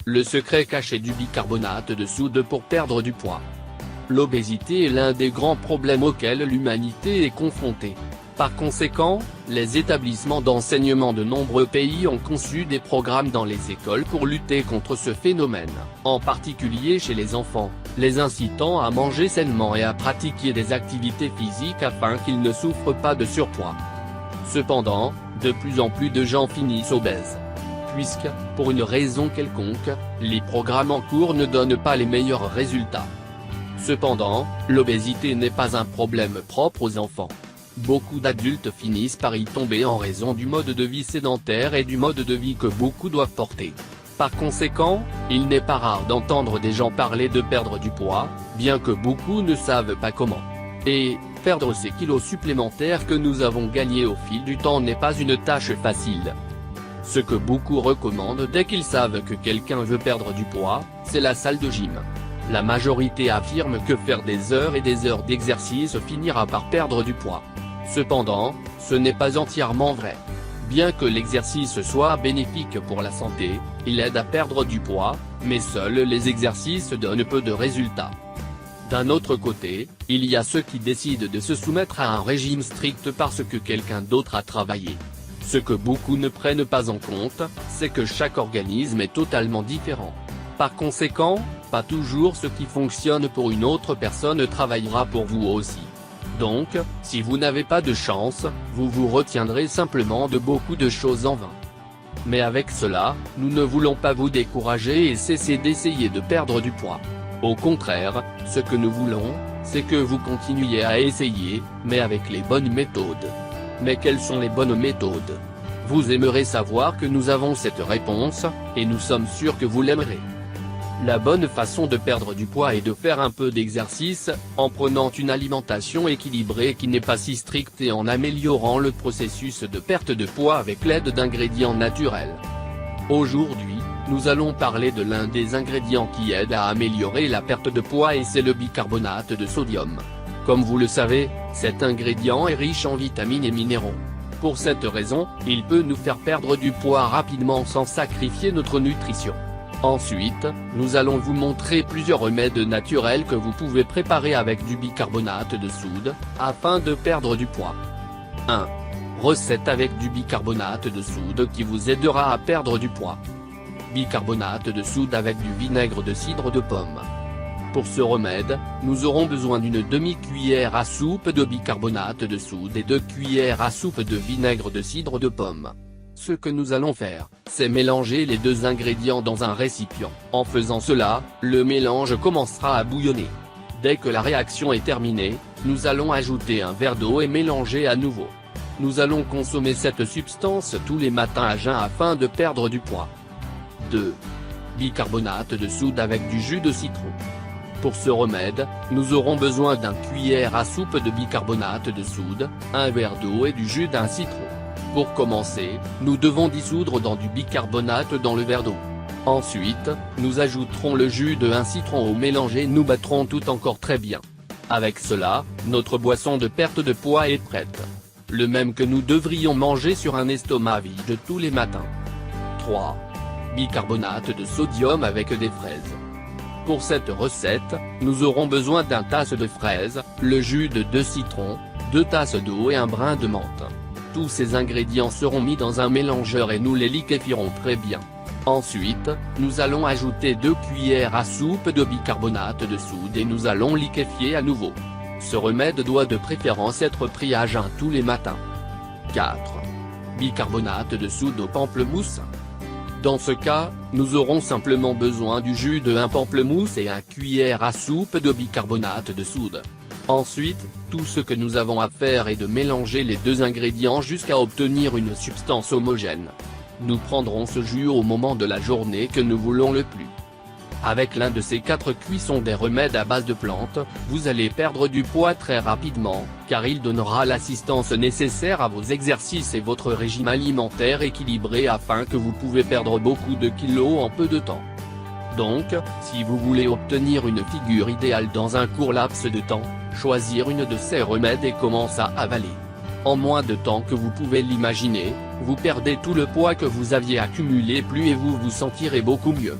Le secret caché du bicarbonate de soude pour perdre du poids. L'obésité est l'un des grands problèmes auxquels l'humanité est confrontée. Par conséquent, les établissements d'enseignement de nombreux pays ont conçu des programmes dans les écoles pour lutter contre ce phénomène, en particulier chez les enfants, les incitant à manger sainement et à pratiquer des activités physiques afin qu'ils ne souffrent pas de surpoids. Cependant, de plus en plus de gens finissent obèses. Puisque, pour une raison quelconque, les programmes en cours ne donnent pas les meilleurs résultats. Cependant, l'obésité n'est pas un problème propre aux enfants. Beaucoup d'adultes finissent par y tomber en raison du mode de vie sédentaire et du mode de vie que beaucoup doivent porter. Par conséquent, il n'est pas rare d'entendre des gens parler de perdre du poids, bien que beaucoup ne savent pas comment. Et, perdre ces kilos supplémentaires que nous avons gagnés au fil du temps n'est pas une tâche facile. Ce que beaucoup recommandent dès qu'ils savent que quelqu'un veut perdre du poids, c'est la salle de gym. La majorité affirme que faire des heures et des heures d'exercice finira par perdre du poids. Cependant, ce n'est pas entièrement vrai. Bien que l'exercice soit bénéfique pour la santé, il aide à perdre du poids, mais seuls les exercices donnent peu de résultats. D'un autre côté, il y a ceux qui décident de se soumettre à un régime strict parce que quelqu'un d'autre a travaillé. Ce que beaucoup ne prennent pas en compte, c'est que chaque organisme est totalement différent. Par conséquent, pas toujours ce qui fonctionne pour une autre personne travaillera pour vous aussi. Donc, si vous n'avez pas de chance, vous vous retiendrez simplement de beaucoup de choses en vain. Mais avec cela, nous ne voulons pas vous décourager et cesser d'essayer de perdre du poids. Au contraire, ce que nous voulons, c'est que vous continuiez à essayer, mais avec les bonnes méthodes. Mais quelles sont les bonnes méthodes? Vous aimerez savoir que nous avons cette réponse, et nous sommes sûrs que vous l'aimerez. La bonne façon de perdre du poids est de faire un peu d'exercice, en prenant une alimentation équilibrée qui n'est pas si stricte et en améliorant le processus de perte de poids avec l'aide d'ingrédients naturels. Aujourd'hui, nous allons parler de l'un des ingrédients qui aide à améliorer la perte de poids et c'est le bicarbonate de sodium. Comme vous le savez, cet ingrédient est riche en vitamines et minéraux. Pour cette raison, il peut nous faire perdre du poids rapidement sans sacrifier notre nutrition. Ensuite, nous allons vous montrer plusieurs remèdes naturels que vous pouvez préparer avec du bicarbonate de soude, afin de perdre du poids. 1. Recette avec du bicarbonate de soude qui vous aidera à perdre du poids. Bicarbonate de soude avec du vinaigre de cidre de pomme. Pour ce remède, nous aurons besoin d'une demi-cuillère à soupe de bicarbonate de soude et 2 cuillères à soupe de vinaigre de cidre de pomme. Ce que nous allons faire, c'est mélanger les deux ingrédients dans un récipient. En faisant cela, le mélange commencera à bouillonner. Dès que la réaction est terminée, nous allons ajouter un verre d'eau et mélanger à nouveau. Nous allons consommer cette substance tous les matins à jeun afin de perdre du poids. 2. Bicarbonate de soude avec du jus de citron. Pour ce remède, nous aurons besoin d'une cuillère à soupe de bicarbonate de soude, un verre d'eau et du jus d'un citron. Pour commencer, nous devons dissoudre dans du bicarbonate dans le verre d'eau. Ensuite, nous ajouterons le jus d'un citron au mélange et nous battrons tout encore très bien. Avec cela, notre boisson de perte de poids est prête. Le même que nous devrions manger sur un estomac vide tous les matins. 3. Bicarbonate de sodium avec des fraises. Pour cette recette, nous aurons besoin d'une tasse de fraises, le jus de 2 citrons, 2 tasses d'eau et un brin de menthe. Tous ces ingrédients seront mis dans un mélangeur et nous les liquéfierons très bien. Ensuite, nous allons ajouter 2 cuillères à soupe de bicarbonate de soude et nous allons liquéfier à nouveau. Ce remède doit de préférence être pris à jeun tous les matins. 4. Bicarbonate de soude au pamplemousse. Dans ce cas, nous aurons simplement besoin du jus d'un pamplemousse et 1 cuillère à soupe de bicarbonate de soude. Ensuite, tout ce que nous avons à faire est de mélanger les deux ingrédients jusqu'à obtenir une substance homogène. Nous prendrons ce jus au moment de la journée que nous voulons le plus. Avec l'un de ces 4 cuissons des remèdes à base de plantes, vous allez perdre du poids très rapidement, car il donnera l'assistance nécessaire à vos exercices et votre régime alimentaire équilibré afin que vous pouvez perdre beaucoup de kilos en peu de temps. Donc, si vous voulez obtenir une figure idéale dans un court laps de temps, choisir une de ces remèdes et commencer à avaler. En moins de temps que vous pouvez l'imaginer, vous perdez tout le poids que vous aviez accumulé plus et vous vous sentirez beaucoup mieux.